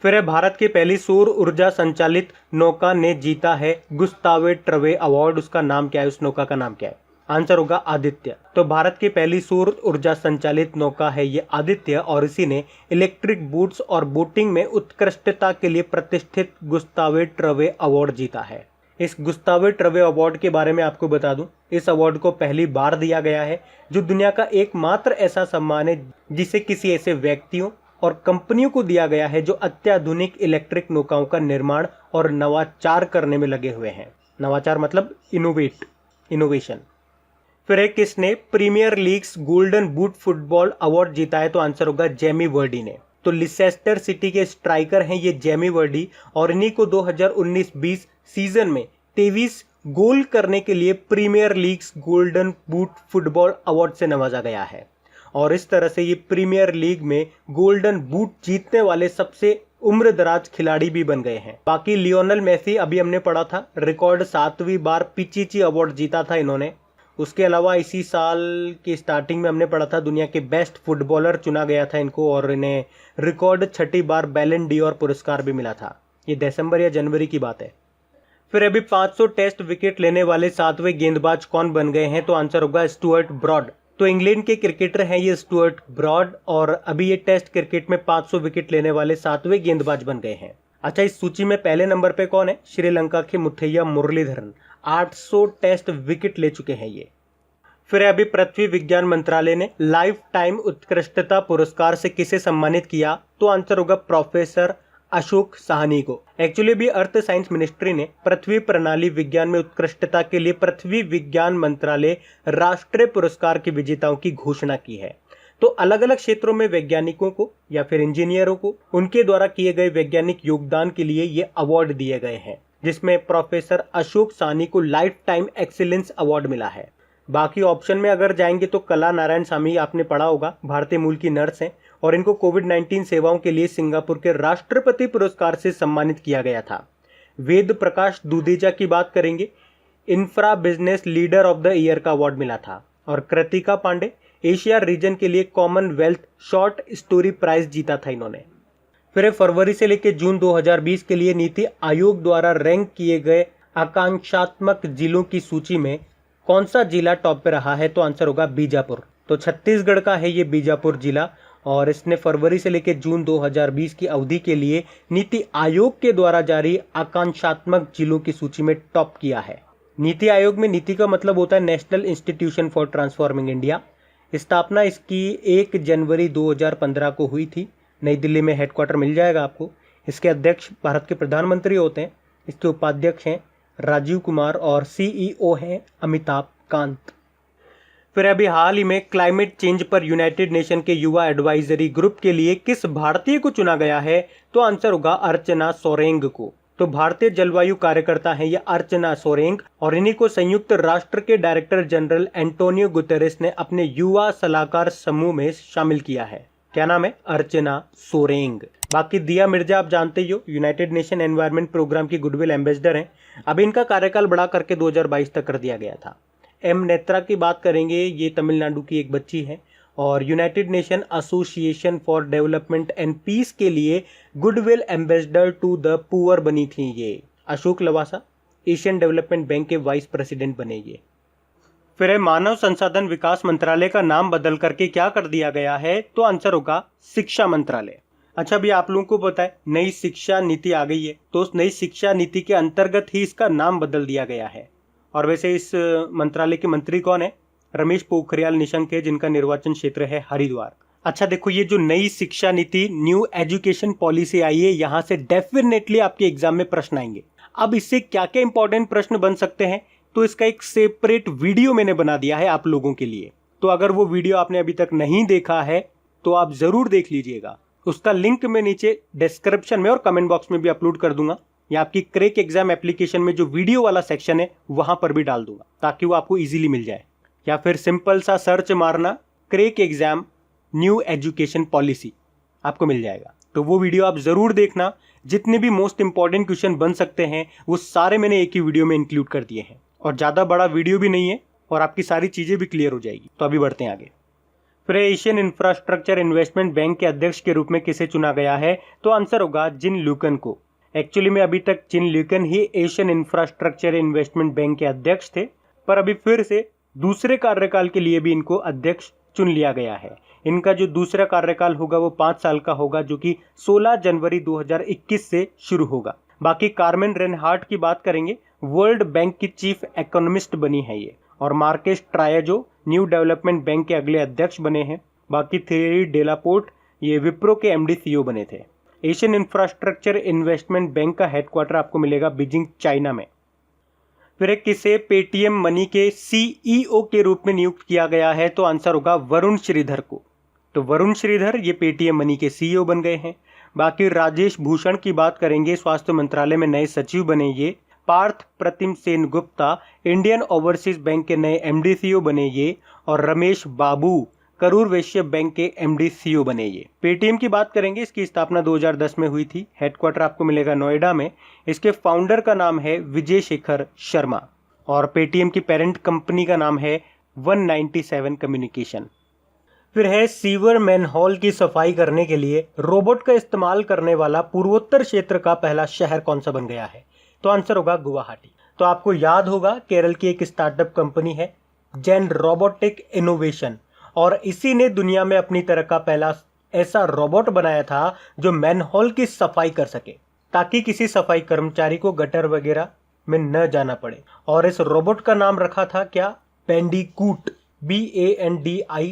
फिर है भारत की पहली सौर ऊर्जा संचालित नौका ने जीता है गुस्तावे ट्रवे अवार्ड, उसका नाम क्या है? उस नौका का नाम क्या है? आंसर होगा आदित्य। तो भारत की पहली सौर ऊर्जा संचालित नौका है ये आदित्य, और इसी ने इलेक्ट्रिक बोट्स और बोटिंग में उत्कृष्टता के लिए प्रतिष्ठित गुस्तावे ट्रवे अवार्ड जीता है। इस गुस्तावे ट्रवे अवार्ड के बारे में आपको बता दूं, इस अवार्ड को पहली बार दिया गया है, जो दुनिया का एकमात्र ऐसा सम्मान है जिसे किसी ऐसे व्यक्तियों और कंपनियों को दिया गया है जो अत्याधुनिक इलेक्ट्रिक नौकाओं का निर्माण और नवाचार करने में लगे हुए हैं। नवाचार मतलब इनोवेशन। फिर एक किसने premier leagues golden boot football award जीता है, तो आंसर होगा जेमी वर्डी ने। तो लिसेस्टर सिटी के स्ट्राइकर हैं ये जेमी वर्डी, और इन्हीं को 2019-20 सीजन में 23 गोल करने के लिए premier leagues golden boot football award से नवाजा गया है। और इस तरह से ये प्रीमियर लीग में गोल्डन बूट जीतने वाले सबसे उम्रदराज खिलाड़ी भी बन गए हैं। बाकी लियोनेल मेसी, अभी हमने पढ़ा था, रिकॉर्ड 7वीं बार पिचिची अवार्ड जीता था इन्होंने। उसके अलावा इसी साल की स्टार्टिंग में हमने पढ़ा था दुनिया के बेस्ट फुटबॉलर चुना गया था इनको, और इन्हें रिकॉर्ड 6ठी बार बैलन डी और पुरस्कार भी मिला था। ये दिसंबर या जनवरी की बात है। फिर अभी 500 टेस्ट विकेट लेने वाले 7वें गेंदबाज कौन बन गए हैं, तो आंसर होगा स्टुअर्ट ब्रॉड। तो इंग्लैंड के क्रिकेटर हैं ये स्टुअर्ट ब्रॉड, और अभी ये टेस्ट क्रिकेट में 500 विकेट लेने वाले 7वें गेंदबाज बन गए हैं। अच्छा, इस सूची में पहले नंबर पे कौन है? श्रीलंका के मुथैया मुरलीधरन, 800 टेस्ट विकेट ले चुके हैं ये। फिर अभी पृथ्वी विज्ञान मंत्रालय ने लाइफ टाइम उत्कृष्टता पुरस्कार से किसे सम्मानित किया, तो आंसर होगा प्रोफेसर अशोक साहनी को। एक्चुअली भी अर्थ साइंस मिनिस्ट्री ने पृथ्वी प्रणाली विज्ञान में उत्कृष्टता के लिए पृथ्वी विज्ञान मंत्रालय राष्ट्रीय पुरस्कार के विजेताओं की घोषणा की है। तो अलग अलग क्षेत्रों में वैज्ञानिकों को या फिर इंजीनियरों को उनके द्वारा किए गए वैज्ञानिक योगदान के लिए ये अवार्ड दिए गए हैं, जिसमें प्रोफेसर अशोक साहनी को लाइफ टाइम एक्सीलेंस अवार्ड मिला है। बाकी ऑप्शन में अगर जाएंगे तो कला नारायण स्वामी, आपने पढ़ा होगा, भारतीय मूल की नर्स हैं, और इनको कोविड-19 सेवाओं के लिए सिंगापुर के राष्ट्रपति पुरस्कार से सम्मानित किया गया था। वेद प्रकाश दुदेजा की बात करेंगे, infra business leader of the year का अवार्ड मिला था। और कृतिका पांडे एशिया रीजन के लिए कॉमनवेल्थ शॉर्ट स्टोरी प्राइज जीता था इन्होंने। फिर फरवरी से लेकर जून 2020 के लिए नीति आयोग द्वारा रैंक किए गए आकांक्षात्मक जिलों की सूची में कौन सा जिला टॉप पे रहा है? तो आंसर होगा बीजापुर। तो छत्तीसगढ़ का है ये बीजापुर जिला, और इसने फरवरी से लेकर जून 2020 की अवधि के लिए नीति आयोग के द्वारा जारी आकांक्षात्मक जिलों की सूची में टॉप किया है। नीति आयोग में नीति का मतलब होता है national institution for transforming India. स्थापना इसकी 1 जनवरी 2015 को हुई थी। नई दिल्ली में हेडक्वार्टर मिल जाएगा आपको। इसके अध्यक्ष भारत के प्रधानमंत्री होते हैं। इसके उपाध्यक्ष हैं राजीव कुमार और सीईओ हैं अमिताभ कांत। फिर अभी हाल ही में क्लाइमेट चेंज पर यूनाइटेड नेशन के युवा एडवाइजरी ग्रुप के लिए किस भारतीय को चुना गया है? तो आंसर होगा अर्चना सोरेंग को। तो भारतीय जलवायु कार्यकर्ता हैं ये अर्चना सोरेंग, और इन्हीं को संयुक्त राष्ट्र के डायरेक्टर जनरल एंटोनियो गुतेरेस ने अपने युवा सलाहकार समूह में शामिल किया है। क्या नाम है? अर्चना सोरेंग। बाकी दिया मिर्जा आप जानते ही हो, यूनाइटेड नेशन एनवायरनमेंट प्रोग्राम की गुडविल एम्बेसडर हैं। अब इनका कार्यकाल बढ़ा करके 2022 तक कर दिया गया था। एम नेत्रा की बात करेंगे, ये तमिलनाडु की एक बच्ची है और United Nation Association for Development and Peace के लिए goodwill ambassador to the poor बनी थी ये। Ashok Lavasa Asian Development Bank के वाइस प्रेसिडेंट बने ये। फिर है मानव संसाधन विकास मंत्रालय का नाम बदल करके क्या कर दिया गया है? तो आंसर होगा शिक्षा मंत्रालय। अच्छा, अभी आप लोगों को पता है नई शिक्षा नीति आ गई है, तो उस नई शिक्षा नीति के अंतर्गत ही इसका नाम बदल दिया गया है। और वैसे इस मंत्रालय के मंत्री कौन है? रमेश पोखरियाल निशंक है, जिनका निर्वाचन क्षेत्र है हरिद्वार। अच्छा देखो, ये जो नई शिक्षा नीति न्यू एजुकेशन पॉलिसी आई है, यहाँ से डेफिनेटली आपके एग्जाम में प्रश्न आएंगे। अब इससे क्या क्या इंपॉर्टेंट प्रश्न बन सकते हैं, तो इसका एक सेपरेट वीडियो मैंने बना दिया है आप लोगों के लिए। तो अगर वो वीडियो आपने अभी तक नहीं देखा है तो आप जरूर देख लीजिएगा। उसका लिंक मैं नीचे डिस्क्रिप्शन में और कमेंट बॉक्स में भी अपलोड कर दूंगा, या आपकी क्रैक एग्जाम एप्लीकेशन में जो वीडियो वाला सेक्शन है वहां पर भी डाल दूंगा, ताकि वो आपको इजीली मिल जाए। या फिर सिंपल सा सर्च मारना crack exam new education policy, आपको मिल जाएगा। तो वो वीडियो आप जरूर देखना। जितने भी मोस्ट इंपॉर्टेंट क्वेश्चन बन सकते हैं वो सारे मैंने एक ही वीडियो में इंक्लूड कर दिए हैं, और ज़्यादा बड़ा वीडियो भी नहीं है, और आपकी सारी चीज़ें भी क्लियर हो जाएगी। तो अभी बढ़ते हैं आगे। फिर एशियन इंफ्रास्ट्रक्चर इन्वेस्टमेंट बैंक के अध्यक्ष के रूप में किसे चुना गया है? तो आंसर होगा जिन ल्यूकन को। एक्चुअली में अभी तक जिन ल्यूकन ही एशियन इंफ्रास्ट्रक्चर इन्वेस्टमेंट बैंक के अध्यक्ष थे, पर अभी फिर से दूसरे कार्यकाल के लिए भी इनको अध्यक्ष चुन लिया गया है। इनका जो दूसरा कार्यकाल होगा वो 5 साल का होगा, जो कि 16 जनवरी 2021 से शुरू होगा। बाकी कार्मेन रेनहार्ट की बात करेंगे, वर्ल्ड बैंक की चीफ इकोनॉमिस्ट बनी है ये, और मार्केस ट्रायजो न्यू डेवलपमेंट बैंक के अगले अध्यक्ष बने हैं। बाकी थेरी डेलापोर्ट ये विप्रो के एमडी सीईओ बने थे। एशियन इंफ्रास्ट्रक्चर इन्वेस्टमेंट बैंक का हेडक्वार्टर आपको मिलेगा बीजिंग, चाइना में। फिर किसे पेटीएम मनी के सीईओ के रूप में नियुक्त किया गया है? तो आंसर होगा वरुण श्रीधर को। तो वरुण श्रीधर ये पेटीएम मनी के सीईओ बन गए हैं। बाकी राजेश भूषण की बात करेंगे, स्वास्थ्य मंत्रालय में नए सचिव बने ये। Partha Pratim Sen Gupta Indian Overseas Bank के नए एमडी सीईओ बने ये, और रमेश बाबू करूर वैश्य बैंक के एमडी सीईओ बने ये। पेटीएम की बात करेंगे, इसकी स्थापना 2010 में हुई थी। हेडक्वार्टर आपको मिलेगा नोएडा में। इसके फाउंडर का नाम है विजय शेखर शर्मा, और पेटीएम की पेरेंट कंपनी का नाम है 197 कम्युनिकेशन। फिर है सीवर मैनहोल की सफाई करने के लिए रोबोट का इस्तेमाल करने वाला पूर्वोत्तर क्षेत्र का पहला शहर कौन सा बन गया है? तो आंसर होगा गुवाहाटी। तो आपको याद होगा केरल की एक स्टार्टअप कंपनी है जेन रोबोटिक इनोवेशन, और इसी ने दुनिया में अपनी तरह का पहला ऐसा रोबोट बनाया था जो मैनहोल की सफाई कर सके, ताकि किसी सफाई कर्मचारी को गटर वगैरह में न जाना पड़े। और इस रोबोट का नाम रखा था क्या? Bandicoot, BANDICOOT,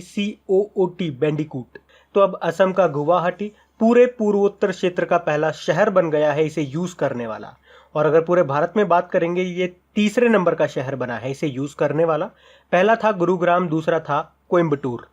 Bandicoot. तो अब असम का गुवाहाटी पूरे पूर्वोत्तर क्षेत्र का पहला शहर बन गया है इसे यूज करने वाला। और अगर पूरे भारत में बात करेंगे, ये तीसरे नंबर का शहर बना है इसे यूज करने वाला। पहला था गुरुग्राम, दूसरा था कोयम्बटूर।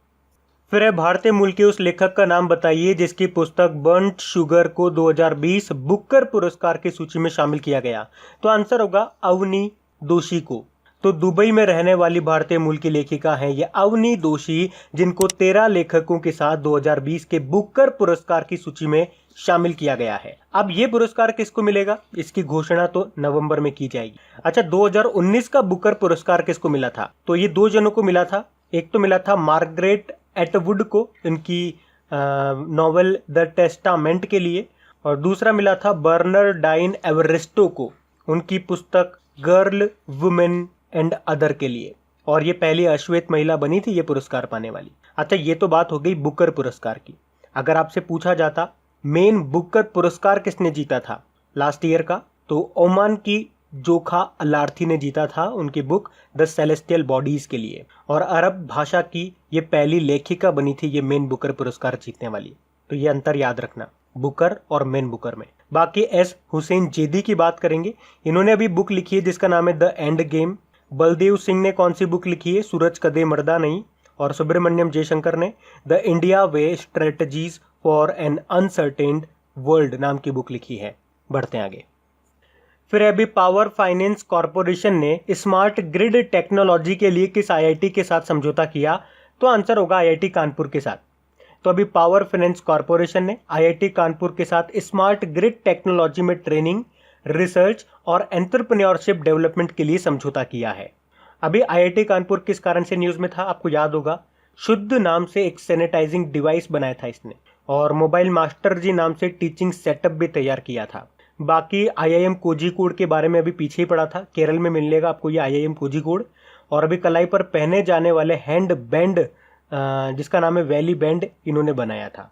फिर है भारतीय मूल के उस लेखक का नाम बताइए जिसकी पुस्तक बर्न्ट शुगर को 2020 बुकर पुरस्कार की सूची में शामिल किया गया। तो आंसर होगा अवनी दोषी को। तो दुबई में रहने वाली भारतीय मूल की लेखिका हैं ये अवनी दोषी, जिनको 13 लेखकों के साथ 2020 के बुकर पुरस्कार की सूची में शामिल किया गया है। अब ये पुरस्कार किसको मिलेगा, इसकी घोषणा तो नवंबर में की जाएगी। अच्छा, 2019 का बुकर पुरस्कार किसको मिला था? तो ये 2 जनों को मिला था। एक तो मिला था मार्गरेट एटवुड को, इनकी नॉवेल द टेस्टामेंट के लिए, और दूसरा मिला था बर्नरडाइन एवरेस्टो को, उनकी पुस्तक गर्ल, वुमेन एंड अदर के लिए। और ये पहली अश्वेत महिला बनी थी ये पुरस्कार पाने वाली। अच्छा, ये तो बात हो गई बुकर पुरस्कार की। अगर आपसे पूछा जाता मेन बुकर पुरस्कार किसने जीता था लास्ट ईयर का, तो ओमान की जोखा अलार्थी ने जीता था उनकी बुक द सेलेस्टियल बॉडीज के लिए, और अरब भाषा की ये पहली लेखिका बनी थी ये मेन बुकर पुरस्कार जीतने वाली। तो ये अंतर याद रखना बुकर और मेन बुकर में। बाकी एस हुसैन जेदी की बात करेंगे। इन्होंने अभी बुक लिखी है जिसका नाम है the end game. Baldev Singh ने कौन सी बुक लिखी है, सूरज कदे मर्दा नहीं। और सुब्रमण्यम जयशंकर ने the India way strategies for an uncertain world नाम की बुक लिखी है। बढ़ते हैं आगे। फिर अभी पावर फाइनेंस कॉरपोरेशन ने स्मार्ट ग्रिड टेक्नोलॉजी के लिए किस आईआईटी के साथ समझौता किया, तो आंसर होगा आईआईटी कानपुर के साथ। तो अभी पावर फाइनेंस कॉरपोरेशन ने आईआईटी कानपुर के साथ स्मार्ट ग्रिड टेक्नोलॉजी में ट्रेनिंग, रिसर्च और एंटरप्रेन्योरशिप डेवलपमेंट के लिए समझौता किया है। अभी आईआईटी कानपुर किस कारण से न्यूज में था, आपको याद होगा, शुद्ध नाम से एक सैनिटाइजिंग डिवाइस बनाया था इसने, और मोबाइल मास्टर जी नाम से टीचिंग सेटअप भी तैयार किया था। बाकी आईआईएम कोझिकोड के बारे में अभी पीछे ही पड़ा था, केरल में मिलेगा आपको ये आईआईएम कोझिकोड। और अभी कलाई पर पहने जाने वाले हैंड बैंड जिसका नाम है वैली बैंड, इन्होंने बनाया था।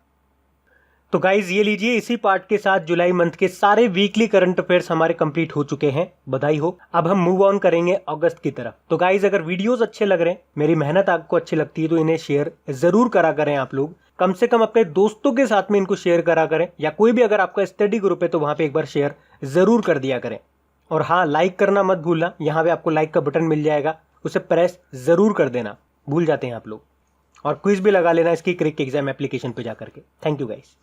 तो गाइज ये लीजिए, इसी पार्ट के साथ जुलाई मंथ के सारे वीकली करंट अफेयर्स हमारे कंप्लीट हो चुके हैं, बधाई हो। अब हम मूव ऑन करेंगे अगस्त की तरफ। तो गाइज अगर वीडियोस अच्छे लग रहे हैं, मेरी मेहनत आपको अच्छी लगती है, तो इन्हें शेयर जरूर करा करें आप लोग। कम से कम अपने दोस्तों के साथ में इनको शेयर करा करें, या कोई भी अगर आपका स्टडी ग्रुप है तो वहां पे एक बार शेयर जरूर कर दिया करें। और हाँ, लाइक करना मत भूलना, यहाँ पे आपको लाइक का बटन मिल जाएगा, उसे प्रेस जरूर कर देना, भूल जाते हैं आप लोग। और क्विज भी लगा लेना इसकी क्रिक एग्जाम एप्लीकेशन पे जाकर के। Thank you guys.